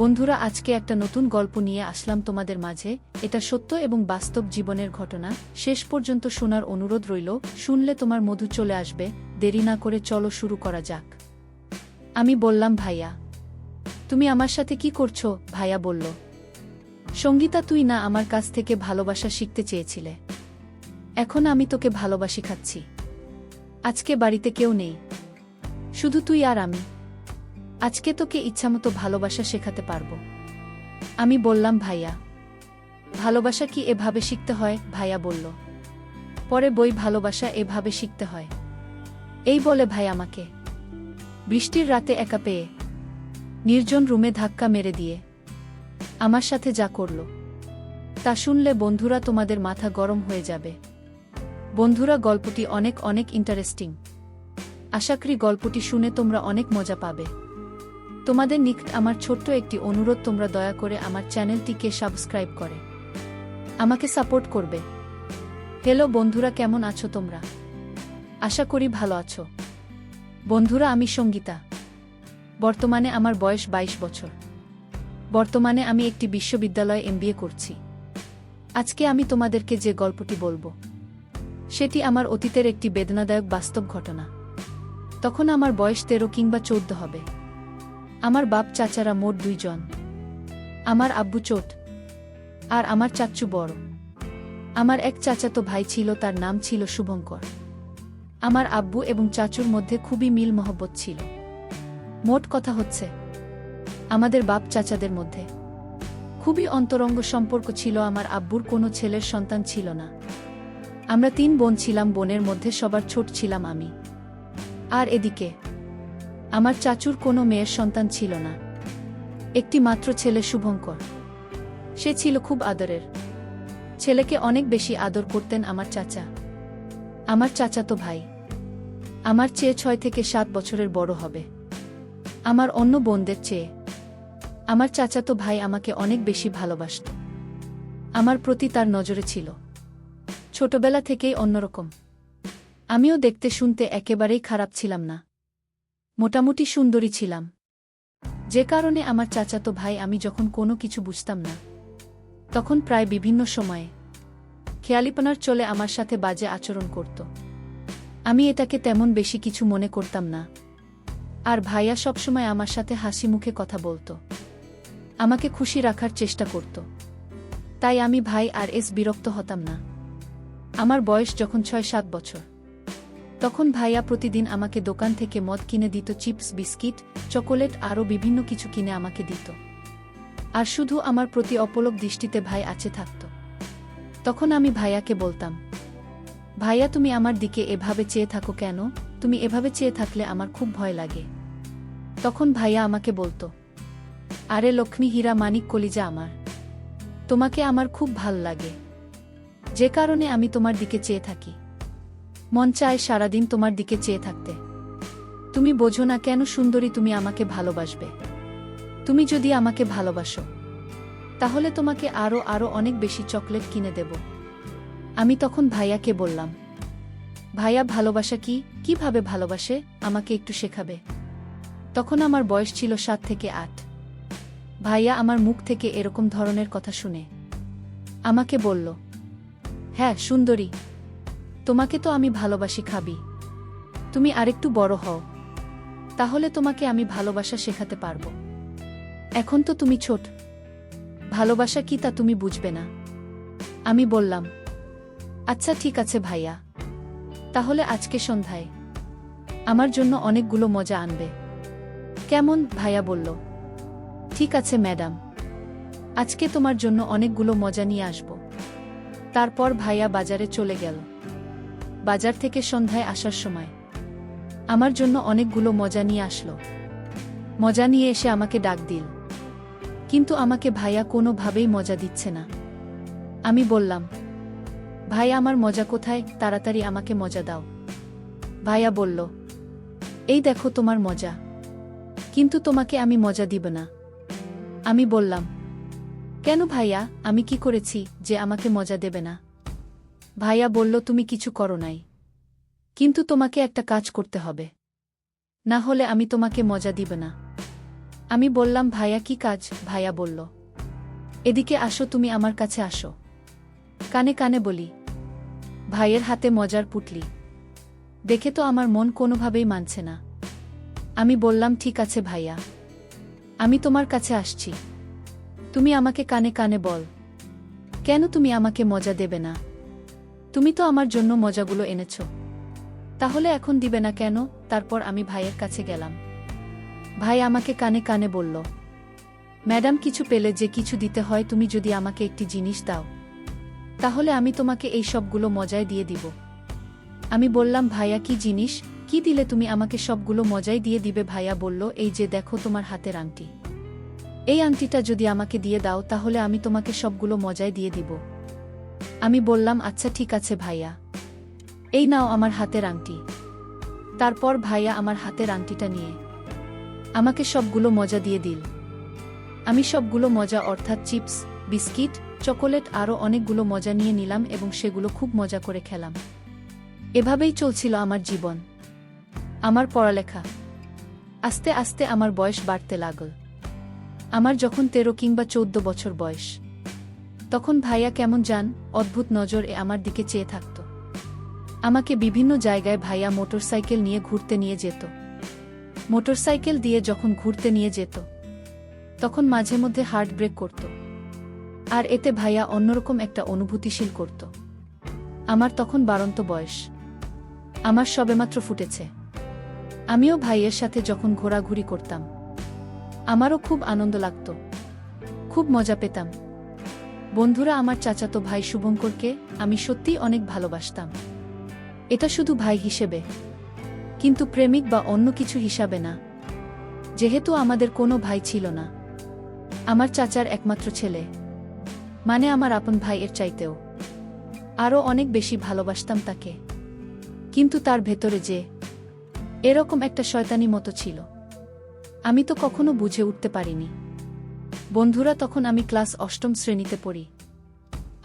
বন্ধুরা, আজকে একটা নতুন গল্প নিয়ে আসলাম তোমাদের মাঝে। এটা সত্য এবং বাস্তব জীবনের ঘটনা। শেষ পর্যন্ত শোনার অনুরোধ রইল। শুনলে তোমার মধু চলে আসবে। দেরি না করে চলো শুরু করা যাক। আমি বললাম, ভাইয়া তুমি আমার সাথে কি করছো? ভাইয়া বলল, সঙ্গীতা, তুই না আমার কাছ থেকে ভালোবাসা শিখতে চেয়েছিলে? এখন আমি তোকে ভালোবাসি খাচ্ছি। আজকে বাড়িতে কেউ নেই, শুধু তুই আর আমি। আজকে তোকে ইচ্ছামতো ভালোবাসা শেখাতে পারবো। আমি বললাম, ভাইয়া ভালোবাসা কি এভাবে শিখতে হয়? ভাইয়া বলল, পরে বই ভালোবাসা এভাবে শিখতে হয়। এই বলে ভাই আমাকে বৃষ্টির রাতে একা পেয়ে নির্জন রুমে ধাক্কা মেরে দিয়ে আমার সাথে যা করল তা শুনলে বন্ধুরা তোমাদের মাথা গরম হয়ে যাবে। বন্ধুরা, গল্পটি অনেক অনেক ইন্টারেস্টিং। আশা করি গল্পটি শুনে তোমরা অনেক মজা পাবে। তোমাদের নিকট আমার ছোট্ট একটি অনুরোধ, তোমরা দয়া করে আমার চ্যানেলটিকে সাবস্ক্রাইব করে আমাকে সাপোর্ট করবে। হ্যালো বন্ধুরা, কেমন আছো তোমরা? আশা করি ভালো আছো। বন্ধুরা, আমি সঙ্গীতা। বর্তমানে আমার বয়স 22 বছর। বর্তমানে আমি একটি বিশ্ববিদ্যালয়ে MBA করছি। আজকে আমি তোমাদেরকে যে গল্পটি বলবো সেটি আমার অতীতের একটি বেদনাদায়ক বাস্তব ঘটনা। তখন আমার বয়স 13 কিংবা 14 হবে। আমার বাপ চাচারা মোট 2 জন। আমার আব্বু চোট আর আমার চাচ্চু বড়। আমার এক চাচাতো ভাই ছিল, তার নাম ছিল শুভঙ্কর। আমার আব্বু এবং চাচুর মধ্যে খুবই মিল মহব্বত ছিল। মোট কথা হচ্ছে, আমাদের বাপ চাচাদের মধ্যে খুবই অন্তরঙ্গ সম্পর্ক ছিল। আমার আব্বুর কোনো ছেলের সন্তান ছিল না। আমরা 3 বোন ছিলাম, বোনের মধ্যে সবার ছোট ছিলাম আমি। আর এদিকে আমার চাচুর কোনো মেয়ের সন্তান ছিল না, একটি মাত্র ছেলে শুভঙ্কর। সে ছিল খুব আদরের। ছেলেকে অনেক বেশি আদর করতেন আমার চাচা। আমার চাচাতো ভাই আমার চেয়ে 6 থেকে 7 বছরের বড় হবে। আমার অন্য বোনদের চেয়ে আমার চাচাতো ভাই আমাকে অনেক বেশি ভালোবাসত। আমার প্রতি তার নজরে ছিল ছোটবেলা থেকেই অন্যরকম। আমিও দেখতে শুনতে একেবারেই খারাপ ছিলাম না, মোটামুটি সুন্দরী ছিলাম। যে কারণে আমার চাচাতো ভাই, আমি যখন কোনো কিছু বুঝতাম না তখন প্রায় বিভিন্ন সময়ে খেয়ালিপনার চলে আমার সাথে বাজে আচরণ করত। আমি এটাকে তেমন বেশি কিছু মনে করতাম না। আর ভাইয়া সবসময় আমার সাথে হাসি মুখে কথা বলতো, আমাকে খুশি রাখার চেষ্টা করত। তাই আমি ভাই আর বিরক্ত হতাম না। আমার বয়স যখন 6-7 বছর, তখন ভাইয়া প্রতিদিন আমাকে দোকান থেকে মদ কিনে দিত, চিপস, বিস্কিট, চকোলেট আরও বিভিন্ন কিছু কিনে আমাকে দিত। আর শুধু আমার প্রতি অপলক দৃষ্টিতে ভাই আছে থাকত। তখন আমি ভাইয়াকে বলতাম, ভাইয়া তুমি আমার দিকে এভাবে চেয়ে থাকো কেন? তুমি এভাবে চেয়ে থাকলে আমার খুব ভয় লাগে। তখন ভাইয়া আমাকে বলতো, আরে লক্ষ্মী, হীরা, মানিক, কলিজা আমার, তোমাকে আমার খুব ভাল লাগে, যে কারণে আমি তোমার দিকে চেয়ে থাকি। মন চায় সারাদিন তোমার দিকে চেয়ে থাকতে। তুমি বোঝো না কেন সুন্দরী, তুমি আমাকে ভালোবাসবে। তুমি যদি আমাকে ভালোবাসো তাহলে তোমাকে আরও আরও অনেক বেশি চকলেট কিনে দেব। আমি তখন ভাইয়াকে বললাম, ভাইয়া ভালোবাসা কি, কিভাবে ভালোবাসে, আমাকে একটু শেখাবে? তখন আমার বয়স ছিল 7 থেকে 8। ভাইয়া আমার মুখ থেকে এরকম ধরনের কথা শুনে আমাকে বলল, হ্যাঁ সুন্দরী, তোমাকে তো আমি ভালোবাসি, খাবি? তুমি আরেকটু বড় হও, তাহলে তোমাকে আমি ভালোবাসা শেখাতে পারবো। এখন তো তুমি ছোট, ভালোবাসা কি তা তুমি বুঝবে না। আমি বললাম, আচ্ছা ঠিক আছে ভাইয়া, তাহলে আজকে সন্ধ্যায় আমার জন্য অনেকগুলো মজা আনবে, কেমন? ভাইয়া বলল, ঠিক আছে ম্যাডাম, আজকে তোমার জন্য অনেকগুলো মজা নিয়ে আসব। তারপর ভাইয়া বাজারে চলে গেল। বাজার থেকে সন্ধ্যায় আসার সময় আমার জন্য অনেকগুলো মজা নিয়ে আসলো। মজা নিয়ে এসে আমাকে ডাক দিল, কিন্তু আমাকে ভাইয়া কোনোভাবেই মজা দিচ্ছে না। আমি বললাম, ভাই আমার মজা কোথায়? তাড়াতাড়ি আমাকে মজা দাও। ভাইয়া বলল, এই দেখো তোমার মজা, কিন্তু তোমাকে আমি মজা দিব না। আমি বললাম, কেন ভাইয়া, আমি কি করেছি যে আমাকে মজা দেবে না? ভাইয়া বলল, তুমি কিছু করো নাই, কিন্তু তোমাকে একটা কাজ করতে হবে, না হলে আমি তোমাকে মজা দিব না। আমি বললাম, ভাইয়া কি কাজ? ভাইয়া বলল, এদিকে আসো, তুমি আমার কাছে আসো। কানে কানে বলি, ভাইয়ের হাতে মজার পুটলি। দেখে তো আমার মন কোনোভাবেই মানছে না। আমি বললাম, ঠিক আছে ভাইয়া, আমি তোমার কাছে আসছি। তুমি আমাকে কানে কানে বল, কেন তুমি আমাকে মজা দেবে না? তুমি তো আমার জন্য মজাগুলো এনেছ, তাহলে এখন দিবে না কেন? তারপর আমি ভাইয়ের কাছে গেলাম। ভাই আমাকে কানে কানে বলল, ম্যাডাম, কিছু পেলে যে কিছু দিতে হয়, তুমি যদি আমাকে একটি জিনিস দাও, তাহলে আমি তোমাকে এই সবগুলো মজায় দিয়ে দিব। আমি বললাম, ভাইয়া কি জিনিস? কি দিলে তুমি আমাকে সবগুলো মজাই দিয়ে দিবে? ভাইয়া বলল, এই যে দেখো তোমার হাতের আংটি, এই আংটিটা যদি আমাকে দিয়ে দাও, তাহলে আমি তোমাকে সবগুলো মজায় দিয়ে দিব। আমি বললাম, আচ্ছা ঠিক আছে ভাইয়া, এই নাও আমার হাতের আংটি। তারপর ভাইয়া আমার হাতের আংটিটা নিয়ে আমাকে সবগুলো মজা দিয়ে দিল। আমি সবগুলো মজা অর্থাৎ চিপস, বিস্কিট, চকোলেট আরও অনেকগুলো মজা নিয়ে নিলাম এবং সেগুলো খুব মজা করে খেলাম। এভাবেই চলছিল আমার জীবন, আমার পড়ালেখা। আস্তে আস্তে আমার বয়স বাড়তে লাগল। আমার যখন 13 কিংবা 14 বছর বয়স, তখন ভাইয়া কেমন জান অদ্ভুত নজরে আমার দিকে চেয়ে থাকত। আমাকে বিভিন্ন জায়গায় ভাইয়া মোটরসাইকেল নিয়ে ঘুরতে নিয়ে যেত। মোটরসাইকেল দিয়ে যখন ঘুরতে নিয়ে যেত, তখন মাঝে মধ্যে হার্ট ব্রেক করত, আর এতে ভাইয়া অন্যরকম একটা অনুভূতিশীল করত। আমার তখন বাড়ন্ত বয়স, আমার সবেমাত্র ফুটেছে। আমিও ভাইয়ের সাথে যখন ঘোরাঘুরি করতাম, আমারও খুব আনন্দ লাগত, খুব মজা পেতাম। বন্ধুরা, আমার চাচাতো ভাই শুভঙ্করকে আমি সত্যিই অনেক ভালোবাসতাম। এটা শুধু ভাই হিসেবে, কিন্তু প্রেমিক বা অন্য কিছু হিসাবে না। যেহেতু আমাদের কোনো ভাই ছিল না, আমার চাচার একমাত্র ছেলে, মানে আমার আপন ভাইয়ের চাইতেও আরও অনেক বেশি ভালোবাসতাম তাকে। কিন্তু তার ভেতরে যে এরকম একটা শয়তানি মতো ছিল, আমি তো কখনো বুঝে উঠতে পারিনি। বন্ধুরা, তখন আমি ক্লাস 8ম শ্রেণীতে পড়ি,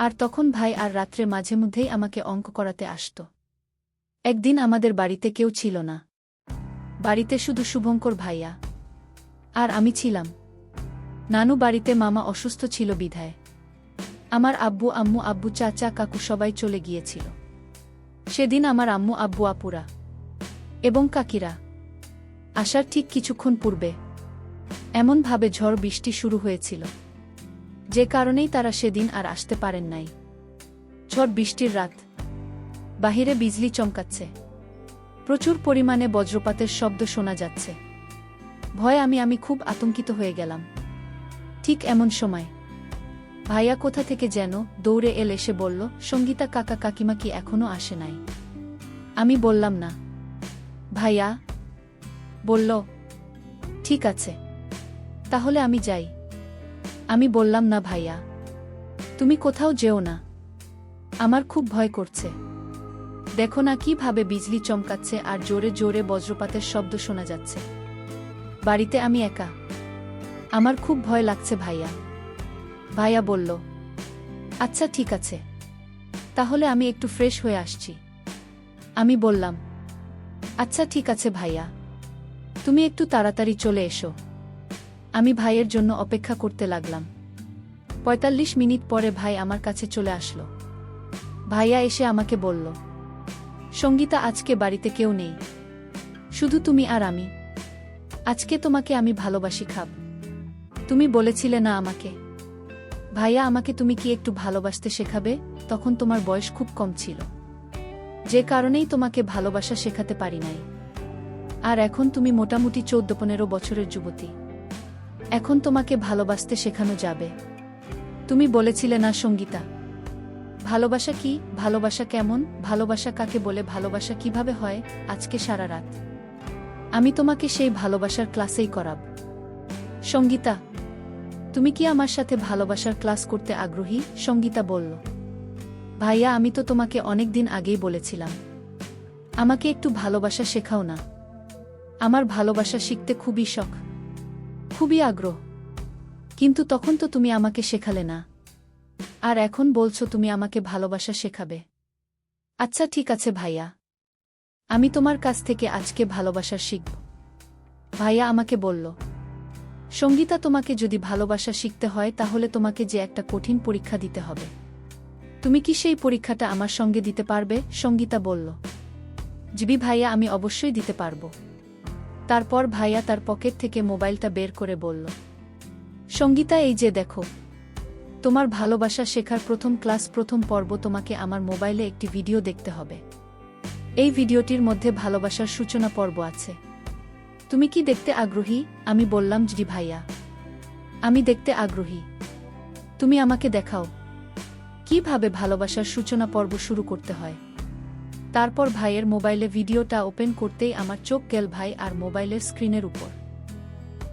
আর তখন ভাই আর রাত্রে মাঝে মধ্যেই আমাকে অঙ্ক করাতে আসত। একদিন আমাদের বাড়িতে কেউ ছিল না, বাড়িতে শুধু শুভঙ্কর ভাইয়া আর আমি ছিলাম। নানু বাড়িতে, মামা অসুস্থ ছিল বিধায় আমার আব্বু আম্মু আব্বু চাচা কাকু সবাই চলে গিয়েছিল। সেদিন আমার আম্মু আব্বু আপুরা এবং কাকিরা আসার ঠিক কিছুক্ষণ পূর্বে এমনভাবে ঝড় বৃষ্টি শুরু হয়েছিল, যে কারণেই তারা সেদিন আর আসতে পারেন নাই। ঝড় বৃষ্টির রাত, বাহিরে বিজলি চমকাচ্ছে, প্রচুর পরিমাণে বজ্রপাতের শব্দ শোনা যাচ্ছে। ভয়ে আমি খুব আতঙ্কিত হয়ে গেলাম। ঠিক এমন সময় ভাইয়া কোথা থেকে যেন দৌড়ে এসে বলল, সঙ্গীতা কাকা কাকিমা কি এখনো আসে নাই? আমি বললাম না। ভাইয়া বলল, ঠিক আছে, তাহলে আমি যাই। আমি বললাম, না ভাইয়া, তুমি কোথাও যেও না, আমার খুব ভয় করছে। দেখো না কিভাবে বিজলি চমকাচ্ছে আর জোরে জোরে বজ্রপাতের শব্দ শোনা যাচ্ছে। বাড়িতে আমি একা, আমার খুব ভয় লাগছে ভাইয়া। ভাইয়া বলল, আচ্ছা ঠিক আছে, তাহলে আমি একটু ফ্রেশ হয়ে আসছি। আমি বললাম, আচ্ছা ঠিক আছে ভাইয়া, তুমি একটু তাড়াতাড়ি চলে এসো। আমি ভাইয়ের জন্য অপেক্ষা করতে লাগলাম। 45 মিনিট পরে ভাই আমার কাছে চলে আসলো। ভাইয়া এসে আমাকে বলল, সঙ্গীতা, আজকে বাড়িতে কেউ নেই, শুধু তুমি আর আমি। আজকে তোমাকে আমি ভালোবাসি খাব। তুমি বলেছিলে না আমাকে? ভাইয়া, আমাকে তুমি কি একটু ভালোবাসতে শেখাবে? তখন তোমার বয়স খুব কম ছিল, যে কারণেই তোমাকে ভালোবাসা শেখাতে পারি নাই। আর এখন তুমি মোটামুটি 14-15 বছরের যুবতী, এখন তোমাকে ভালোবাসতে শেখানো যাবে। তুমি বলেছিলে না সঙ্গীতা, ভালোবাসা কি, ভালোবাসা কেমন, ভালোবাসা কাকে বলে, ভালোবাসা কিভাবে হয়? আজকে সারা রাত আমি তোমাকে সেই ভালোবাসার ক্লাসেই করাব। সঙ্গীতা, তুমি কি আমার সাথে ভালোবাসার ক্লাস করতে আগ্রহী? সঙ্গীতা বলল, ভাইয়া, আমি তো তোমাকে অনেক দিন আগেই বলেছিলাম, আমাকে একটু ভালোবাসা শেখাও না। আমার ভালোবাসা শিখতে খুবই শখ, খুবই আগ্রহ, কিন্তু তখন তো তুমি আমাকে শেখালে না, আর এখন বলছো তুমি আমাকে ভালোবাসা শেখাবে। আচ্ছা ঠিক আছে ভাইয়া, আমি তোমার কাছ থেকে আজকে ভালোবাসা শিখব। ভাইয়া আমাকে বলল, সঙ্গীতা, তোমাকে যদি ভালোবাসা শিখতে হয় তাহলে তোমাকে যে একটা কঠিন পরীক্ষা দিতে হবে। তুমি কি সেই পরীক্ষাটা আমার সঙ্গে দিতে পারবে? সঙ্গীতা বলল। জিবি ভাইয়া, আমি অবশ্যই দিতে পারব। তারপর ভাইয়া তার পকেট থেকে মোবাইলটা বের করে বলল, সঙ্গীতা, এই যে দেখো, তোমার ভালোবাসা শেখার প্রথম ক্লাস, প্রথম পর্ব। তোমাকে আমার মোবাইলে একটি ভিডিও দেখতে হবে। এই ভিডিওটির মধ্যে ভালোবাসার সূচনা পর্ব আছে। তুমি কি দেখতে আগ্রহী? আমি বললাম, জি ভাইয়া, আমি দেখতে আগ্রহী। তুমি আমাকে দেখাও কিভাবে ভালোবাসার সূচনা পর্ব শুরু করতে হয়। তারপর ভাইয়ের মোবাইলে ভিডিওটা ওপেন করতেই আমার চোখ গেল ভাই আর মোবাইলের স্ক্রিনের উপর।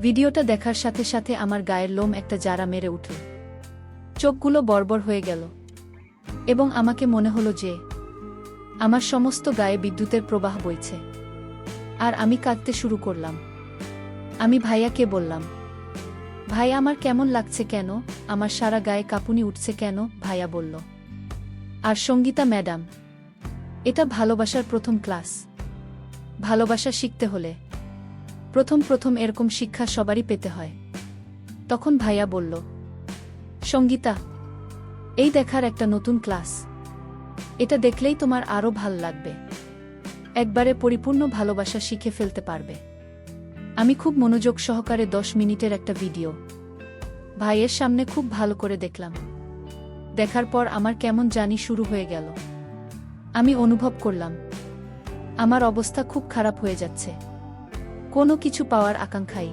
ভিডিওটা দেখার সাথে সাথে আমার গায়ের লোম একটা জারা মেরে উঠল, চোখগুলো বড়বড় হয়ে গেল এবং আমাকে মনে হলো যে আমার সমস্ত গায়ে বিদ্যুতের প্রবাহ বইছে। আর আমি কাঁদতে শুরু করলাম। আমি ভাইয়াকে বললাম, ভাই, আমার কেমন লাগছে কেন? আমার সারা গায়ে কাঁপুনি উঠছে কেন? ভাইয়া বলল, আর সঙ্গীতা ম্যাডাম, এটা ভালোবাসার প্রথম ক্লাস। ভালোবাসা শিখতে হলে প্রথম প্রথম এরকম শিক্ষা সবারই পেতে হয়। তখন ভাইয়া বলল, সঙ্গীতা, এই দেখার একটা নতুন ক্লাস। এটা দেখলেই তোমার আরও ভাল লাগবে। একবারে পরিপূর্ণ ভালোবাসা শিখে ফেলতে পারবে। আমি খুব মনোযোগ সহকারে 10 মিনিটের একটা ভিডিও ভাইয়ের সামনে খুব ভালো করে দেখলাম। দেখার পর আমার কেমন জানি শুরু হয়ে গেল। আমি অনুভব করলাম আমার অবস্থা খুব খারাপ হয়ে যাচ্ছে। কোনো কিছু পাওয়ার আকাঙ্ক্ষাই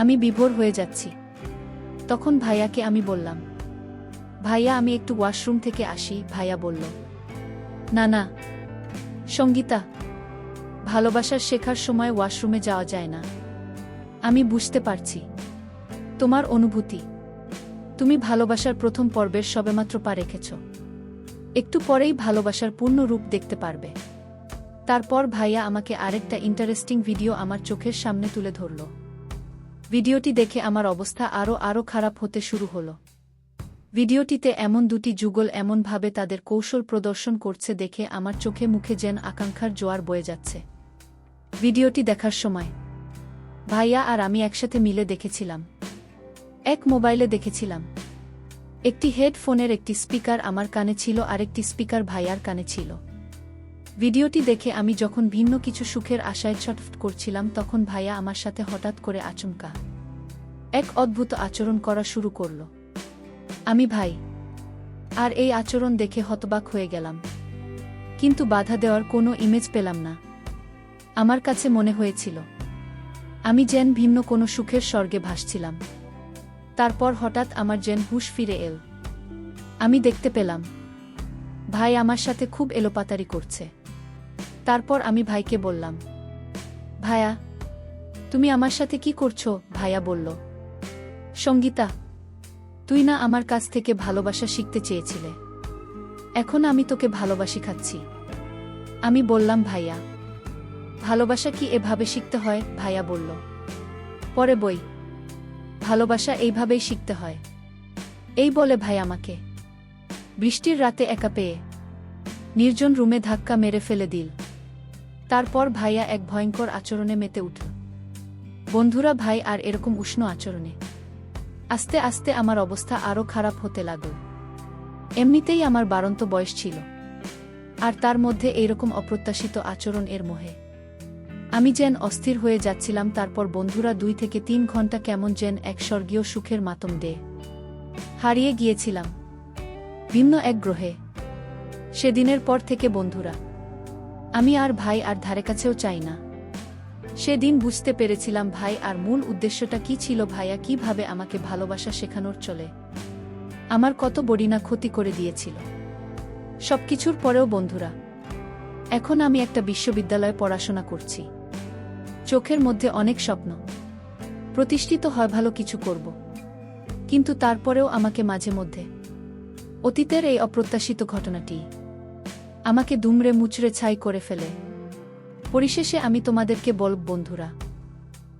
আমি বিভোর হয়ে যাচ্ছি। তখন ভাইয়াকে আমি বললাম, ভাইয়া, আমি একটু ওয়াশরুম থেকে আসি। ভাইয়া বলল, না না সঙ্গীতা, ভালোবাসার শেখার সময় ওয়াশরুমে যাওয়া যায় না। আমি বুঝতে পারছি তোমার অনুভূতি। তুমি ভালোবাসার প্রথম পর্বের সবেমাত্র পা রেখেছ। একটু পরেই ভালোবাসার পূর্ণ রূপ দেখতে পারবে। তারপর ভাইয়া আমাকে আরেকটা ইন্টারেস্টিং ভিডিও আমার চোখের সামনে তুলে ধরল। ভিডিওটি দেখে আমার অবস্থা আরও খারাপ হতে শুরু হলো। ভিডিওটিতে এমন দুটি যুগল এমনভাবে তাদের কৌশল প্রদর্শন করছে দেখে আমার চোখে মুখে যেন আকাঙ্ক্ষার জোয়ার বয়ে যাচ্ছে। ভিডিওটি দেখার সময় ভাইয়া আর আমি একসাথে মিলে দেখেছিলাম। এক মোবাইলে দেখেছিলাম। একটি হেডফোনের একটি স্পিকার আমার কানে ছিল, আরেকটি স্পিকার ভাইয়ার কানে ছিল। ভিডিওটি দেখে আমি যখন ভিন্ন কিছু সুখের আশায় ছটফট করছিলাম, তখন ভাইয়া আমার সাথে হঠাৎ করে আচমকা এক অদ্ভুত আচরণ করা শুরু করল। আমি ভাই আর এই আচরণ দেখে হতবাক হয়ে গেলাম, কিন্তু বাধা দেওয়ার কোনো ইমেজ পেলাম না। আমার কাছে মনে হয়েছিল আমি যেন ভিন্ন কোনো সুখের স্বর্গে ভাসছিলাম। তারপর হঠাৎ আমার যেন হুঁশ ফিরে এল। আমি দেখতে পেলাম ভাই আমার সাথে খুব এলোপাতাড়ি করছে। তারপর আমি ভাইকে বললাম, ভাইয়া, তুমি আমার সাথে কি করছো? ভাইয়া বলল, সঙ্গীতা, তুই না আমার কাছ থেকে ভালোবাসা শিখতে চেয়েছিলে, এখন আমি তোকে ভালোবাসি খাচ্ছি। আমি বললাম, ভাইয়া, ভালোবাসা কি এভাবে শিখতে হয়? ভাইয়া বলল, পরে বই, ভালোবাসা এইভাবেই শিখতে হয়। এই বলে ভাই আমাকে বৃষ্টির রাতে একা পেয়ে নির্জন রুমে ধাক্কা মেরে ফেলে দিল। তারপর ভাইয়া এক ভয়ঙ্কর আচরণে মেতে উঠল। বন্ধুরা, ভাই আর এরকম উষ্ণ আচরণে আস্তে আস্তে আমার অবস্থা আরও খারাপ হতে লাগল। এমনিতেই আমার বাড়ন্ত বয়স ছিল, আর তার মধ্যে এইরকম অপ্রত্যাশিত আচরণ এর মোহে আমি যেন অস্থির হয়ে যাচ্ছিলাম। তারপর বন্ধুরা 2 থেকে 3 ঘন্টা কেমন যেন এক স্বর্গীয় সুখের মাতম দে হারিয়ে গিয়েছিলাম ভিন্ন এক গ্রহে। সেদিনের পর থেকে বন্ধুরা, আমি আর ভাই আর ধারে কাছেও চাই না। সেদিন বুঝতে পেরেছিলাম ভাই আর মূল উদ্দেশ্যটা কি ছিল। ভাইয়া কিভাবে আমাকে ভালোবাসা শেখানোর চলে আমার কত বড়িনা ক্ষতি করে দিয়েছিল। সবকিছুর পরেও বন্ধুরা, এখন আমি একটা বিশ্ববিদ্যালয়ে পড়াশোনা করছি। চোখের মধ্যে অনেক স্বপ্ন, প্রতিষ্ঠিত হয় ভালো কিছু করব, কিন্তু তারপরেও আমাকে মাঝে মধ্যে অতীতের এই অপ্রত্যাশিত ঘটনাটি আমাকে দুমড়ে মুচড়ে ছাই করে ফেলে। পরিশেষে আমি তোমাদেরকে বলব বন্ধুরা,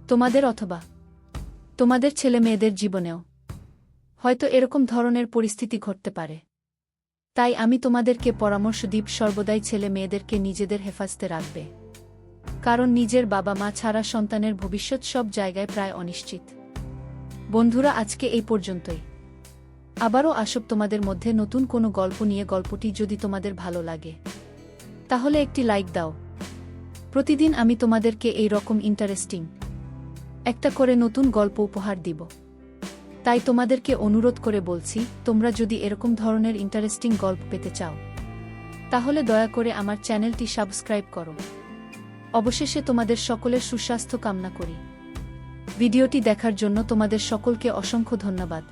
তোমাদের অথবা তোমাদের ছেলে মেয়েদের জীবনেও হয়তো এরকম ধরনের পরিস্থিতি ঘটতে পারে। তাই আমি তোমাদেরকে পরামর্শ দিব, সর্বদাই ছেলে মেয়েদেরকে নিজেদের হেফাজতে রাখবে, কারণ নিজের বাবা মা ছাড়া সন্তানের ভবিষ্যৎ সব জায়গায় প্রায় অনিশ্চিত। বন্ধুরা, আজকে এই পর্যন্তই। আবারও আসব তোমাদের মধ্যে নতুন কোনো গল্প নিয়ে। গল্পটি যদি তোমাদের ভালো লাগে তাহলে একটি লাইক দাও। প্রতিদিন আমি তোমাদেরকে এই রকম ইন্টারেস্টিং একটা করে নতুন গল্প উপহার দিব। তাই তোমাদেরকে অনুরোধ করে বলছি, তোমরা যদি এরকম ধরনের ইন্টারেস্টিং গল্প পেতে চাও তাহলে দয়া করে আমার চ্যানেলটি সাবস্ক্রাইব করো। অবশেষে তোমাদের সকলের সুস্বাস্থ্য কামনা করি। ভিডিওটি দেখার জন্য তোমাদের সকলকে অসংখ্য ধন্যবাদ।